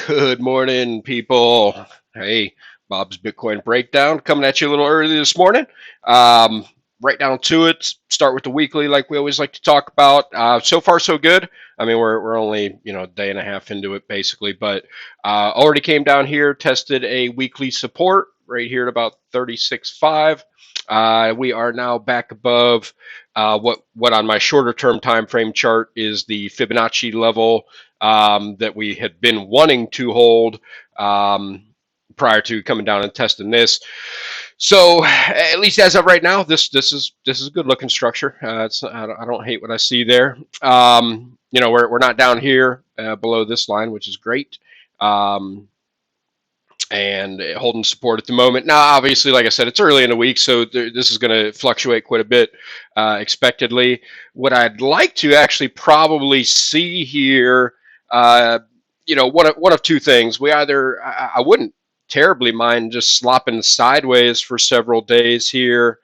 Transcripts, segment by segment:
Good morning, people. Hey, Bob's Bitcoin Breakdown coming at you a little early this morning. Um, right down to it. Start with the weekly, like we always like to talk about. So far, so good. I mean, we're only a day and a half into it, basically, but already came down here, tested a weekly support right here at about 36.5. We are now back above what on my shorter term time frame chart is the Fibonacci level that we had been wanting to hold prior to coming down and testing this. So at least as of right now, this is a good looking structure. I don't hate what I see there. We're not down here below this line, which is great. And holding support at the moment. Now, obviously, like I said, it's early in the week, so this is going to fluctuate quite a bit expectedly. What I'd like to actually probably see here, one of two things. I wouldn't terribly mind just slopping sideways for several days here.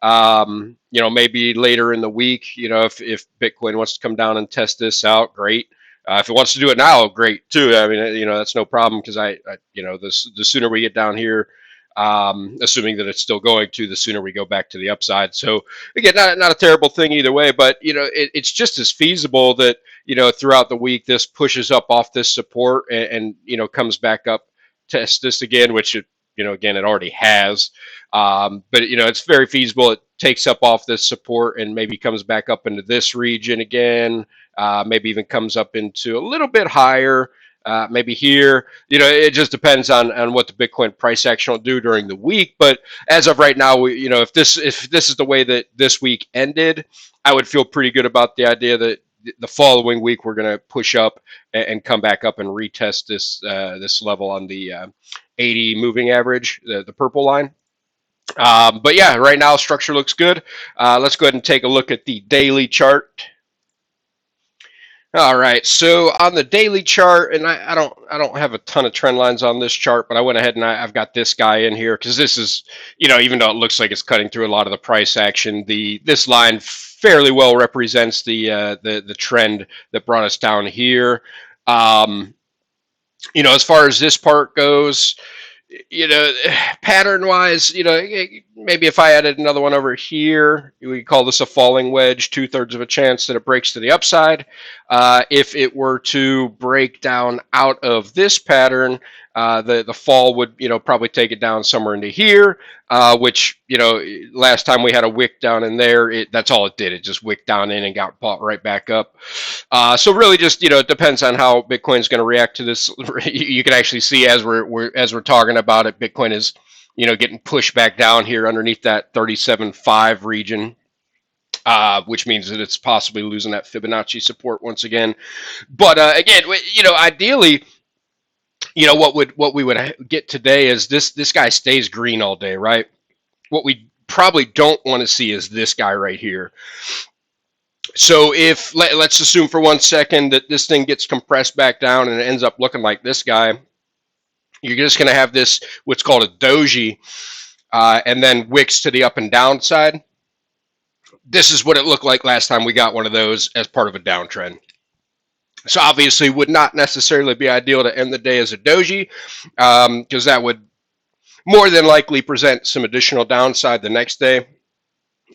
Maybe later in the week, if Bitcoin wants to come down and test this out, great. If it wants to do it now, great too. I mean, that's no problem because the sooner we get down here, assuming that it's still going to, the sooner we go back to the upside. So again, not a terrible thing either way, but it's just as feasible that throughout the week this pushes up off this support and comes back up, test this again, which again it already has. But it's very feasible. It takes up off this support and maybe comes back up into this region again. Maybe even comes up into a little bit higher, maybe here. It just depends on what the Bitcoin price action will do during the week. But as of right now, if this is the way that this week ended, I would feel pretty good about the idea that the following week we're going to push up and come back up and retest this level on the 80 moving average, the purple line. But yeah, right now structure looks good. Let's go ahead and take a look at the daily chart. All right, so on the daily chart, and I don't have a ton of trend lines on this chart, but I went ahead and I've got this guy in here because this is, even though it looks like it's cutting through a lot of the price action, this line fairly well represents the trend that brought us down here. As far as this part goes, pattern wise, maybe if I added another one over here, we call this a falling wedge, 2/3 of a chance that it breaks to the upside. If it were to break down out of this pattern, the fall would, probably take it down somewhere into here, which, last time we had a wick down in there, that's all it did. It just wicked down in and got bought right back up. So really just, it depends on how Bitcoin's going to react to this. You can actually see as we're talking about it, Bitcoin is, getting pushed back down here underneath that 37.5 region. Which means that it's possibly losing that Fibonacci support once again. But again, ideally, what we would get today is this guy stays green all day, right? What we probably don't want to see is this guy right here. So if let's assume for 1 second that this thing gets compressed back down and it ends up looking like this guy, you're just going to have this what's called a doji, and then wicks to the up and down side. This is what it looked like last time we got one of those as part of a downtrend. So obviously would not necessarily be ideal to end the day as a doji, because that would more than likely present some additional downside the next day,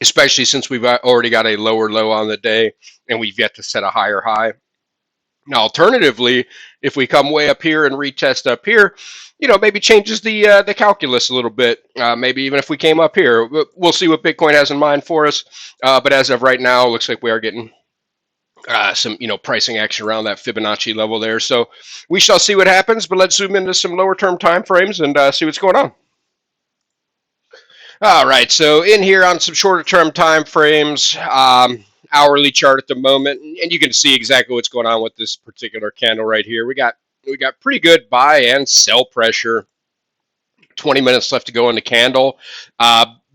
especially since we've already got a lower low on the day and we've yet to set a higher high. Now, alternatively, if we come way up here and retest up here, maybe changes the calculus a little bit. Maybe even if we came up here, we'll see what Bitcoin has in mind for us. But as of right now, it looks like we are getting some, pricing action around that Fibonacci level there. So we shall see what happens. But let's zoom into some lower term time frames and see what's going on. All right, so in here on some shorter term time frames, hourly chart at the moment, and you can see exactly what's going on with this particular candle right here. We got pretty good buy and sell pressure. 20 minutes left to go in the candle.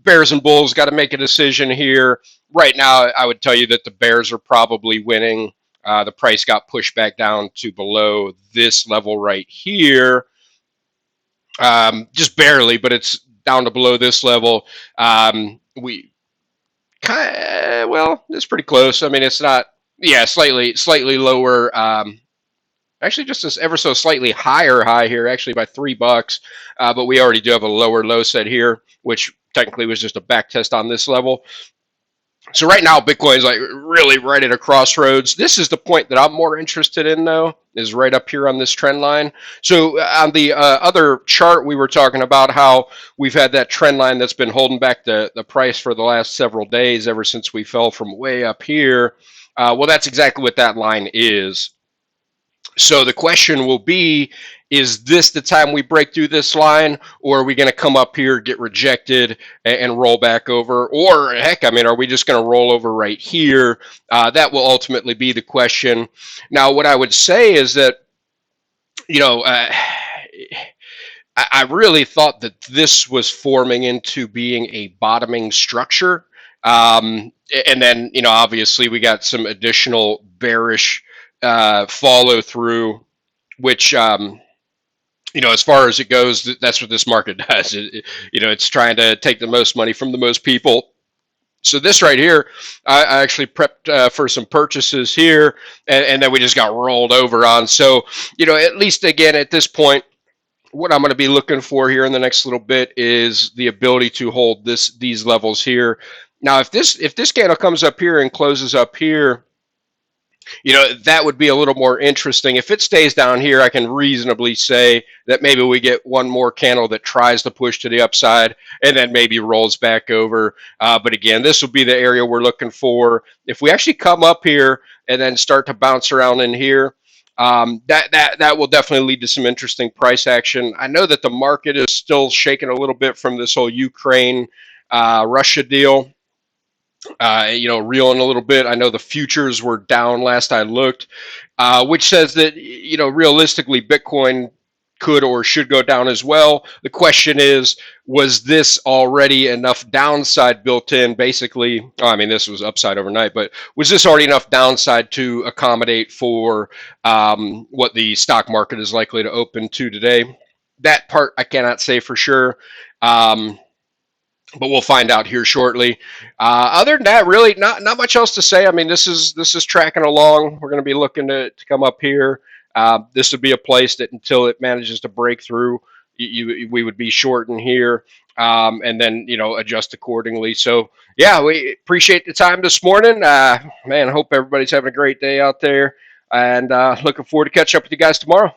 Bears and bulls got to make a decision here. Right now, I would tell you that the bears are probably winning. The price got pushed back down to below this level right here. Just barely, but it's down to below this level. It's pretty close. I mean, it's not, slightly lower Actually, just this ever so slightly higher high here, actually by $3. But we already do have a lower low set here, which technically was just a back test on this level. So right now, Bitcoin's like really right at a crossroads. This is the point that I'm more interested in, though, is right up here on this trend line. So on the other chart, we were talking about how we've had that trend line that's been holding back the price for the last several days, ever since we fell from way up here. Well, that's exactly what that line is. So the question will be, is this the time we break through this line, or are we going to come up here, get rejected, and roll back over? Or heck, I mean, are we just going to roll over right here? That will ultimately be the question. Now, what I would say is that, you know, I really thought that this was forming into being a bottoming structure. And then, obviously we got some additional bearish follow through, which, as far as it goes, that's what this market does. It's trying to take the most money from the most people. So this right here, I actually prepped for some purchases here, and then we just got rolled over on. So, at least again at this point, what I'm going to be looking for here in the next little bit is the ability to hold these levels here. Now, if this candle comes up here and closes up here, that would be a little more interesting. If it stays down here, I can reasonably say that maybe we get one more candle that tries to push to the upside and then maybe rolls back over. But again, this will be the area we're looking for. If we actually come up here and then start to bounce around in here, that will definitely lead to some interesting price action. I know that the market is still shaking a little bit from this whole Ukraine Russia deal. Reeling a little bit. I know the futures were down last I looked, which says that, realistically, Bitcoin could or should go down as well. The question is, was this already enough downside built in? Basically, this was upside overnight, but was this already enough downside to accommodate for what the stock market is likely to open to today? That part I cannot say for sure. But we'll find out here shortly. Other than that, really not much else to say. I mean, this is tracking along. We're going to be looking to come up here. This would be a place that until it manages to break through, we would be short in here, and then adjust accordingly. So yeah, we appreciate the time this morning. Man, I hope everybody's having a great day out there, and looking forward to catch up with you guys tomorrow.